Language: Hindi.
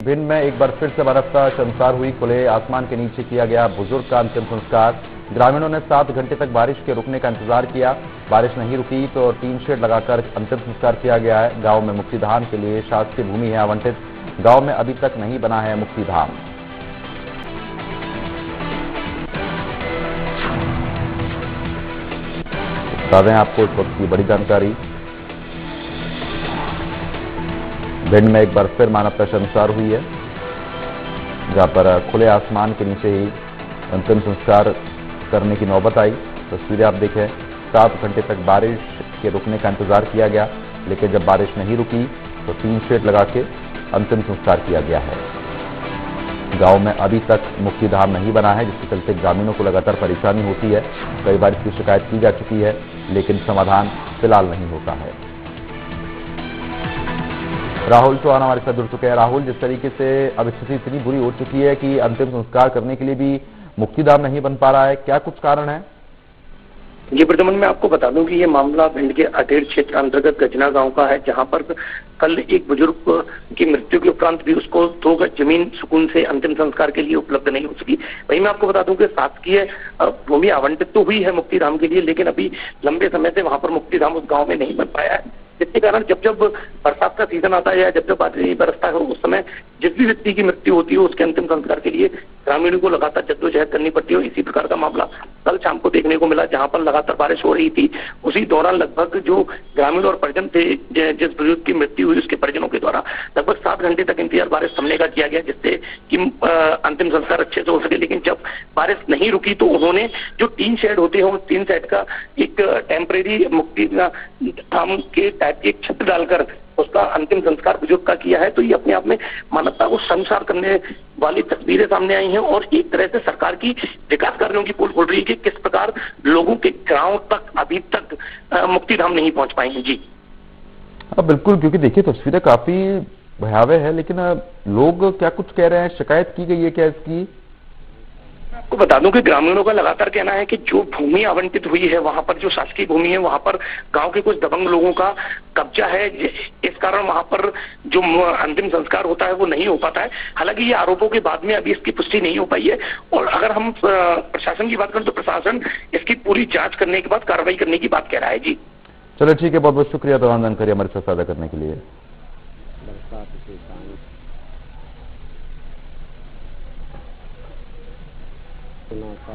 भिंड में एक बार फिर से बरसता शर्मसार हुई। खुले आसमान के नीचे किया गया बुजुर्ग का अंतिम संस्कार। ग्रामीणों ने 7 घंटे तक बारिश के रुकने का इंतजार किया। बारिश नहीं रुकी तो टीन शेड लगाकर अंतिम संस्कार किया गया है। गांव में मुक्तिधाम के लिए शासकीय भूमि है आवंटित। गांव में अभी तक नहीं बना है मुक्तिधाम। बता दें आपको इस वक्त की बड़ी जानकारी। भिंड में एक बार फिर मानवता शर्मसार हुई है, जहां पर खुले आसमान के नीचे ही अंतिम संस्कार करने की नौबत आई। तस्वीरें आप देखें, 7 घंटे तक बारिश के रुकने का इंतजार किया गया, लेकिन जब बारिश नहीं रुकी तो टीन शेड लगा के अंतिम संस्कार किया गया है। गांव में अभी तक मुक्तिधाम नहीं बना है, जिसके चलते ग्रामीणों को लगातार परेशानी होती है। कई बार इसकी शिकायत की जा चुकी है, लेकिन समाधान फिलहाल नहीं होता है। राहुल चौहान हमारे साथ जुड़ चुके हैं। राहुल, जिस तरीके से अब स्थिति इतनी बुरी हो चुकी है कि अंतिम संस्कार करने के लिए भी मुक्तिधाम नहीं बन पा रहा है, क्या कुछ कारण है? जी प्रदमन, मैं आपको बता दूं कि ये मामला भिंड के अटेर क्षेत्र अंतर्गत गजना गांव का है, जहां पर कल एक बुजुर्ग की मृत्यु के उपरांत भी उसको 2 गज जमीन सुकून से अंतिम संस्कार के लिए उपलब्ध नहीं हो सकी। वहीं मैं आपको बता दूं कि शासकीय भूमि आवंटित तो हुई है मुक्तिधाम के लिए, लेकिन अभी लंबे समय से वहां पर मुक्तिधाम उस गाँव में नहीं बन पाया है, जिसके कारण जब जब बरसात का सीजन आता है या जब जब बारिश बरसता है, उस समय जिस भी व्यक्ति की मृत्यु होती है उसके अंतिम संस्कार के लिए ग्रामीणों को लगातार जद्दोजहद करनी पड़ती है। इसी प्रकार का मामला कल शाम को देखने को मिला, जहां पर लगातार बारिश हो रही थी। उसी दौरान लगभग जो ग्रामीण और परिजन थे, जिस बुजुर्ग की मृत्यु हुई उसके परिजनों के द्वारा लगभग 7 घंटे तक इंतजार बारिश थमने का किया गया, जिससे कि अंतिम संस्कार अच्छे से हो सके। लेकिन जब बारिश नहीं रुकी तो उन्होंने जो टीन शेड होते हैं, उस टीन शेड का एक टेम्परेरी मुक्तिधाम के टाइप की एक छत डालकर उसका अंतिम संस्कार बुजुर्ग का किया है। तो ये अपने आप में मानवता को शर्मसार करने वाली तस्वीरें सामने आई हैं और एक तरह से सरकार की विकास कार्यों की पोल खोल रही है कि किस प्रकार लोगों के गांव तक अभी तक मुक्तिधाम नहीं पहुंच पाए हैं। जी बिल्कुल, क्योंकि देखिए तस्वीरें काफी भयावह है, लेकिन लोग क्या कुछ कह रहे हैं, शिकायत की गई है क्या इसकी? आपको बता दूं कि ग्रामीणों का लगातार कहना है कि जो भूमि आवंटित हुई है वहां पर, जो शासकीय भूमि है, वहां पर गांव के कुछ दबंग लोगों का कब्जा है। इस कारण वहां पर जो अंतिम संस्कार होता है वो नहीं हो पाता है। हालांकि ये आरोपों के बाद में अभी इसकी पुष्टि नहीं हो पाई है। और अगर हम प्रशासन की बात करें तो प्रशासन इसकी पूरी जांच करने के बाद कार्रवाई करने की बात कह रहा है। जी चलो ठीक है, बहुत बहुत शुक्रिया तमाम जानकारी हमारे साथ साझा करने के लिए। सुना था।